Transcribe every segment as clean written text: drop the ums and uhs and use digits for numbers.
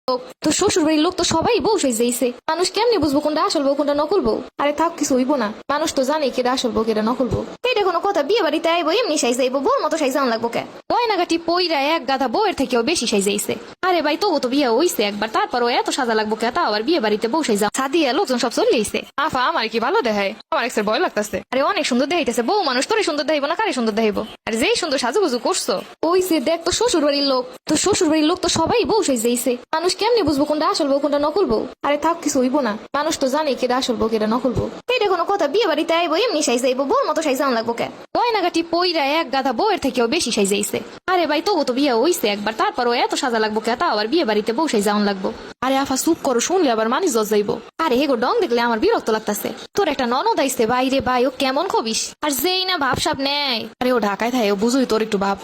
তো শ্বশুর বাড়ির লোক তো সবাই বউ সাইজেইছে, মানুষ কেমনি বুঝবো কোনটা আসল বউ কোনটা নকল বউ? আরে থাক, কিছু হইব না, মানুষ তো জানে কেটা আসল বউ কেটা নকল বউ। এটা কোনো কথা? বিয়ে বাড়িতে আইবো এমনি সাইজাইবো, বউর মতো সাইজান লাগবো কে? গয়নাগাটি পইরা এক গাধা বউয়ের থেকেও বেশি সাইজাইছে। আরে ভাই, তবু তো বিয়ে হইছে একবার, তারপরও এত সাজা লাগবো কে? তাও আবার বিয়ে বাড়িতে বউ সাইজা সাদিয়া লোকজন সব চলে আইছে। আফা, আমার কি ভালো দেখায়? আমার এক্সের ভয় লাগতেছে। আরে অনেক সুন্দর দেখাইতেছে, বউ মানুষ তোরে সুন্দর দেখাইবো না কারে সুন্দর দেখাইবো? আরে যেই সুন্দর সাজুগুজু করছো ওইছে, দেখ তো শ্বশুর বাড়ির লোক, তো শ্বশুর বাড়ির লোক তো সবাই বউ সাইজাইছে, মানুষ কেমনি বুঝবো কোনটা আসল বউ কোনটা নকল বউ? আরে থাক, কিছু হইব না, মানুষ তো জানে কেটা আসল বউ কেটা নকল বউ। এটা কোনো কথা? বিয়ে বাড়িতে আইবো এমনি সাইজাইবো, বউর মতো সাইজান লাগবো কে? গয়নাগাটি পইরা এক গাধা বউয়ের থেকেও বেশি সাইজাইছে। আরে ভাই, তবু তো বিয়ে হইছে একবার, তারপরও এত সাজা লাগবো কে? তাও আবার বিয়ে বাড়িতে বউ সাইজান লাগবো। আরে আফা চুপ করো, শুনলে আবার মানি জজ যাইবো। আরে হেগো ডং দেখলে আমার বিরক্ত লাগতাছে। তোর একটা ননদ আইছে, বাইরে ভাই, ও কেমন খবিস, আর যেই না ভাবসাব নেয়। আরে ও ঢাকায় থাকে, ও বুঝুই তোর একটু ভাব।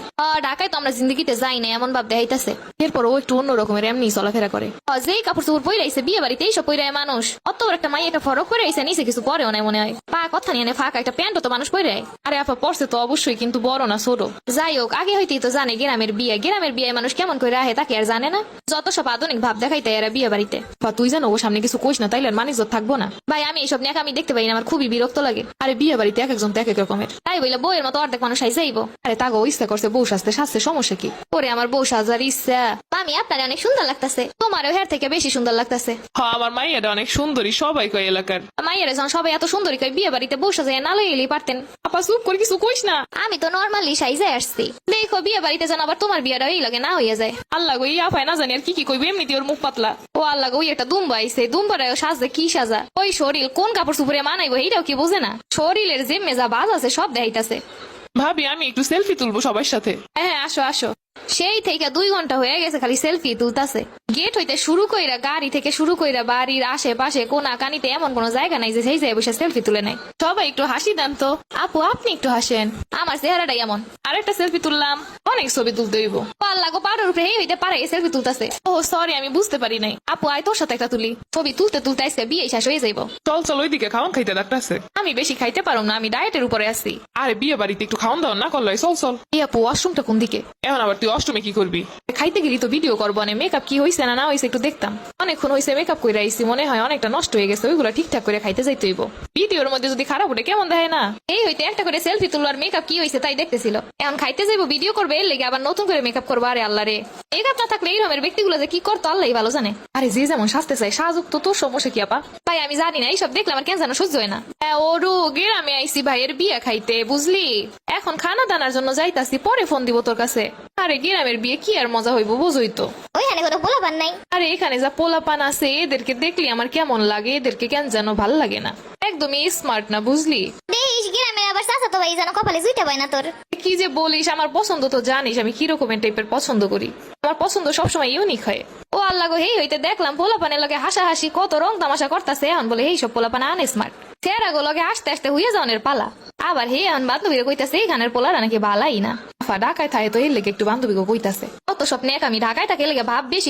ঢাকায় তো আমরা জিন্দগিতে যাই না, এমন ভাব দেখাইতাছে। এরপর ও একটু অন্য রকমের এমনি চলাফেরা করে। যেই কাপড় চোপড় পরে আইছে বিয়ে বাড়িতে, এইসব পরে আয় মানুষ। অত বড় একটা মাই একটা ফরক পরে আইছে, নিচে কিছু পরেও নাই মনে হয়। পা কথা নিয়ে ফাঁকা একটা প্যান্টও তো মানুষ পরে আয়। আরে আফা পড়ছে তো অবশ্যই, কিন্তু বড় না ছোট। যাই হোক, আগে হইতেই তো জানে গ্রামের বিয়ে, গ্রামের বিয়ে মানুষ কেমন করে আহে তাকে আর জানে না। যত সব আধুনিক ভাব দেখাইতে এরা বিয়ে বাড়িতে। বা তুই জানো ও সামনে কিছু কইস না, তাইলে আর মানি জজ থাকবো না। ভাই, আমি এইসব নিয়ে আমি দেখতে পাই না, আমার খুবই বিরক্ত লাগে। আরে বিয়ে বাড়িতে এক একজন তো এক এক রকমের। তাই বইলে বউয়ের মতো অর্ধেক মানুষ আইসে আইবো। আরে তাগো ইচ্ছা করছে বউ সাজতে, সাজতে সমস্যা কি? পরে আমার বউ সাজার ইচ্ছা। আমি আপনার অনেক সুন্দর লাগতাছে, তোমারও হের থেকে বেশি সুন্দর লাগতাছে। হ্যাঁ, আমার মাইয়াটা অনেক সুন্দরী, সবাই কয় এলাকার। মাইয়ের যখন সবাই এত সুন্দরী কই, বিয়ে বাড়িতে বউ সাজাইয়া না লইলেই পারতেন। আপা চুপ করে কিছু কইস না। আমি তো নর্মালি সাইজে আসছি, দেখো বিয়ে বাড়িতে যেন আবার তোমার বিয়েটা এই লাগে না হইয়া যায়। আল্লাহ গো, এই আফায় না জানি আর কি কি কইবে, এমনিতে ওর মুখ পাতলা। ও আল্লাহ গো, ওই একটা দুম্বা আইছে, দুম্বারাও সাজে কি সাজা। ওই শরীর কোন কাপড় চুপড়ে মানাইবো এইটাও কি বোঝে না। শরীরের যে মেজা বাজ আছে সব দেখাইতাছে। ভাবি আমি একটু সেলফি তুলবো সবার সাথে। হ্যাঁ আসো আসো। সেই থেকে 2 ঘন্টা হয়ে গেছে খালি সেলফি তুলতাছে। গেট হইতে শুরু কইরা, গাড়ি থেকে শুরু কইরা, বাড়ির আশেপাশে কোনা কানিতে এমন কোন জায়গা নাই যে সেই জায়গায় বসে সেলফি তুলে নেয়। সবাই একটু হাসি দেন তো। আপু, আপনি একটু হাসেন, আমার চেহারাটাই এমন। আরেকটা সেলফি তুললাম, অনেক ছবি তুলতে হইব। আল্লাহ গো, পাড়ার উপরে হইতে পারে সেলফি তুলতাছে। ও সরি, আমি বুঝতে পারি নাই। আপু আয়, তোর সাথে একটা তুলি। ছবি তুলতে তুলতে আজকে বিয়ে শেষ হয়ে যাইব। চল চল, ওইদিকে খাওয়ান খাইতে ডাকতেছে। আমি বেশি খাইতে পারো না, আমি ডায়েটের উপরে আছি। আরে বিয়ে বাড়িতে একটু খাওয়ান দাওয়ান না করলো, চল চল। এই আপু, ওয়াশরুমটা কোন দিকে? এখন আবার তুই অষ্টমে কি করবি? খাইতে গেলি তো ভিডিও করবো, না মেকআপ কি হয়েছে না না হয়েছে একটু দেখতাম। অনেকক্ষণ হয়েছে মেকআপ করে আইসি, মনে হয় অনেকটা নষ্ট হয়ে গেছে, ওইগুলো ঠিকঠাক করে খাইতে যাইতে হইব। ভিডিওর মধ্যে যদি খারাপ ওঠে কেমন দেখে না। এই হইতে একটা করে সেলফি তুলো আর মেকআপ কি হয়েছে তাই দেখতেছিল। এখন খাইতে যাইবো, ভিডিও করবে, এর লেগে আবার নতুন করে মেকআপ করবো। আরে আল্লাহ রে, মেকআপ না থাকলে এই রকমের ব্যক্তিগুলো যে কি করতো আল্লাহ ভালো জানে। আরে যে যেমন সাজতে চাই সাজুক, তো তোর সমস্যা কি আপা? ভাই আমি জানি না, এইসব দেখলে আমার কেন যেন সহ্য হয় না। ওরু গ্রামে আইসি ভাইয়ের বিয়ে খাইতে, বুঝলি? এখন খানা দানার জন্য যাইতাছি, পরে ফোন দিব তোর কাছে। আরে গ্রামের বিয়ে কি আর মজা হইব, বুঝই তো। ওইখানে কোনো পোলাপান নাই? আরে এখানে যা পোলাপান আছে এদেরকে দেখলি আমার কেমন লাগে, এদেরকে কেন যেন ভাল লাগে না, একদমই স্মার্ট না, বুঝলি? দেখিস গ্রামের আবার চাচাতো ভাই যেন কপালে জুইটা পায় না তোর। কি যে বলিস, আমার পছন্দ তো জানিস আমি কি রকমের টাইপের পছন্দ করি। আমার পছন্দ সবসময় ইউনিক হয়। ও আল্লাহ গো, হেই হইতে দেখলাম পোলাপানের লগে হাসাহাসি কত রং তামাশা করতেছে। এখন বলে এই সব পোলাপান আন স্মার্ট, চেহারা গো লগে আসতে আসতে হইয়া যাওয়ানের পালা। আবার হে এখন বান্ধবীরা কইতাছে এইখানের পোলারা নাকি বালাই না। ঢাকায় থাকে তো এর লেগে একটু বান্ধবীকে কইতাছে। কত স্বপ্নে আমি ঢাকায় থাকে লেগে ভাব বেশি।